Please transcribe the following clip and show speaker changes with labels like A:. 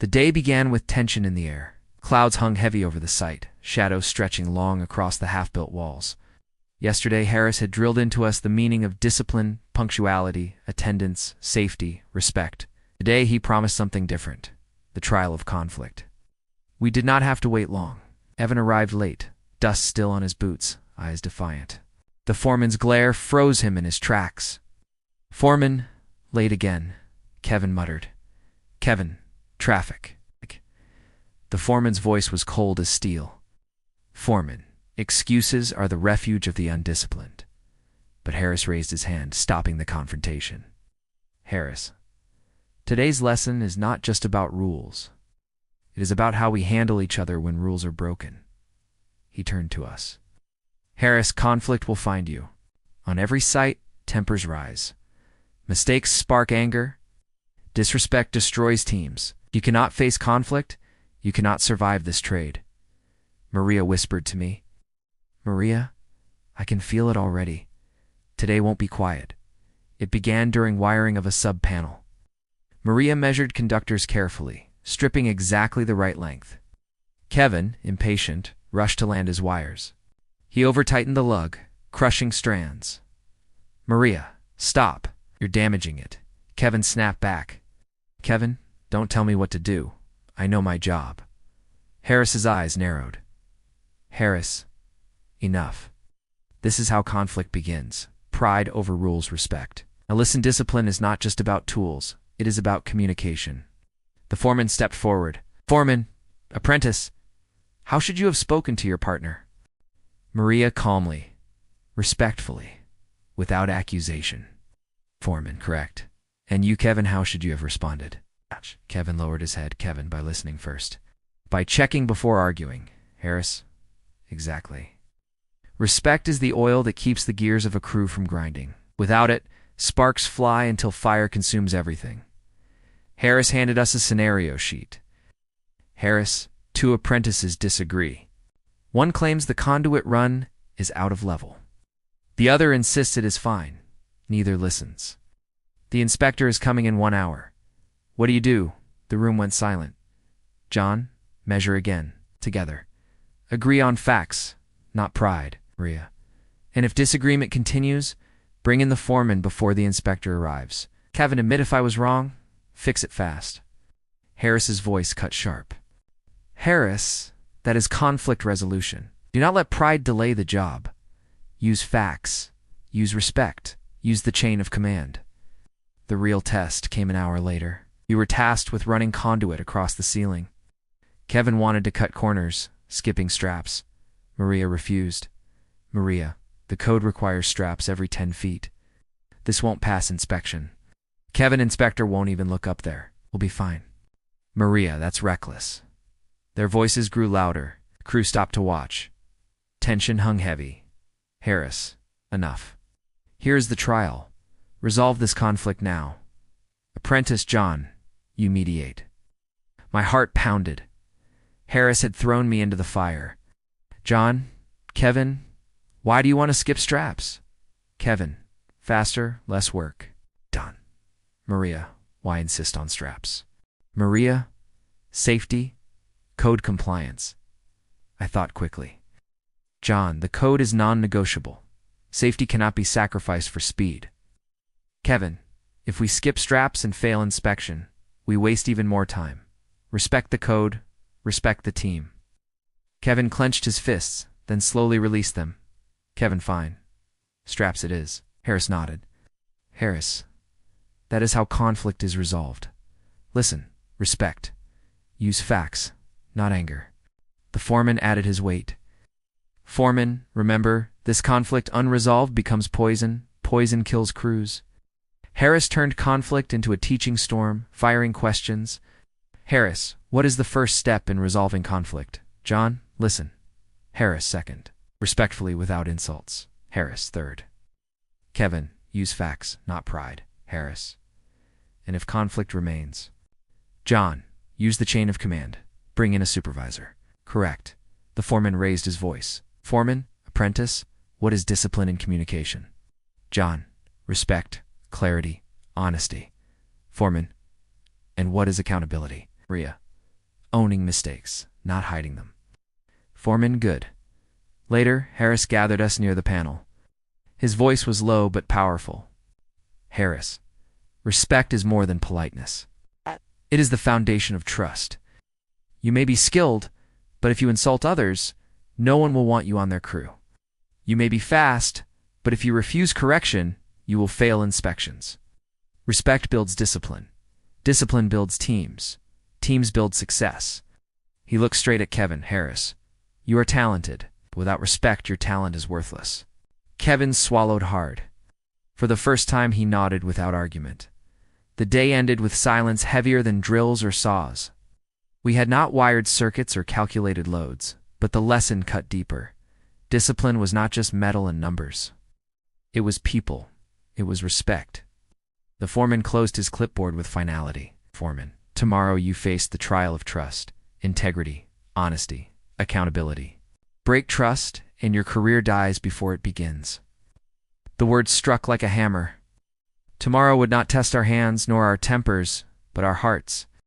A: The day began with tension in the air. Clouds hung heavy over the site, shadows stretching long across the half-built walls. Yesterday, Harris had drilled into us the meaning of discipline, punctuality, attendance, safety, respect. Today, he promised something different: the trial of conflict. We did not have to wait long. Evan arrived late, dust still on his boots, eyes defiant. The foreman's glare froze him in his tracks. "Foreman, late again," Kevin muttered. "Kevin, traffic." The foreman's voice was cold as steel. "Foreman, excuses are the refuge of the undisciplined." But Harris raised his hand, stopping the confrontation. "Harris, today's lesson is not just about rules. It is about how we handle each other when rules are broken." He turned to us. "Harris, conflict will find you. On every site, tempers rise. Mistakes spark anger. Disrespect destroys teams. You cannot face conflict. You cannot survive this trade." Maria whispered to me. "Maria, I can feel it already. Today won't be quiet." It began during wiring of a sub-panel. Maria measured conductors carefully, stripping exactly the right length. Kevin, impatient, rushed to land his wires. He over-tightened the lug, crushing strands. "Maria, stop. You're damaging it." Kevin snapped back. "Kevin, don't tell me what to do. I know my job." Harris's eyes narrowed. "Harris, enough. This is how conflict begins. Pride overrules respect. Now listen, discipline is not just about tools. It is about communication." The foreman stepped forward. "Foreman, apprentice, how should you have spoken to your partner?" Maria calmly, respectfully, without accusation. "Foreman, correct. And you, Kevin, how should you have responded?" Kevin lowered his head. "Kevin, by listening first. By checking before arguing." Harris, "Exactly. Respect is the oil that keeps the gears of a crew from grinding. Without it, sparks fly until fire consumes everything." Harris handed us a scenario sheet. "Harris, two apprentices disagree. One claims the conduit run is out of level. The other insists it is fine. Neither listens. The inspector is coming in 1 hour. What do you do?" The room went silent. "Jon, measure again. Together. Agree on facts, not pride." Maria, "And if disagreement continues, bring in the foreman before the inspector arrives. Kevin, admit if I was wrong. Fix it fast." Harris's voice cut sharp. "Harris, that is conflict resolution. Do not let pride delay the job. Use facts. Use respect. Use the chain of command." The real test came an hour later. We were tasked with running conduit across the ceiling. Kevin wanted to cut corners, skipping straps. Maria refused. "Maria, the code requires straps every 10 feet. This won't pass inspection." "Kevin, inspector won't even look up there. We'll be fine." "Maria, that's reckless." Their voices grew louder. The crew stopped to watch. Tension hung heavy. "Harris, enough. Here is the trial. Resolve this conflict now. Apprentice Jon, you mediate." My heart pounded. Harris had thrown me into the fire. "Jon, Kevin, why do you want to skip straps?" Kevin, "Faster, less work." Done. Maria, "Why insist on straps?" Maria, "Safety, code compliance." I thought quickly. "Jon, the code is non-negotiable. Safety cannot be sacrificed for speed." Kevin, "If we skip straps and fail inspection, we waste even more time. Respect the code, respect the team." Kevin clenched his fists, then slowly released them. Kevin, "Fine. Straps it is." Harris nodded. "Harris, that is how conflict is resolved. Listen, respect. Use facts, not anger." The foreman added his weight. "Foreman, remember, this conflict unresolved becomes poison. Poison kills crews." Harris turned conflict into a teaching storm, firing questions. "Harris, what is the first step in resolving conflict?" "Jon, listen." Harris, second. Respectfully, without insults. Harris, third. Kevin, use facts, not pride. Harris. "And if conflict remains?" "Jon, use the chain of command. Bring in a supervisor." "Correct." The foreman raised his voice. "Foreman, apprentice, what is discipline in communication?" "Jon, respect, clarity, honesty." Foreman, "And what is accountability?" Maria, owning mistakes, not hiding them. Foreman, good. Later, Harris gathered us near the panel. His voice was low but powerful. Harris, respect is more than politeness. It is the foundation of trust. You may be skilled, but if you insult others, no one will want you on their crew. You may be fast, but if you refuse correction, you will fail inspections. Respect builds discipline. Discipline builds teams. Teams build success. He looked straight at Kevin. Harris, you are talented. But without respect, your talent is worthless. Kevin swallowed hard. For the first time, he nodded without argument. The day ended with silence heavier than drills or saws. We had not wired circuits or calculated loads, but the lesson cut deeper. Discipline was not just metal and numbers. It was people. It was respect. The foreman closed his clipboard with finality. Foreman, tomorrow you face the trial of trust, integrity, honesty, accountability. Break trust, and your career dies before it begins. The words struck like a hammer. Tomorrow would not test our hands nor our tempers, but our hearts.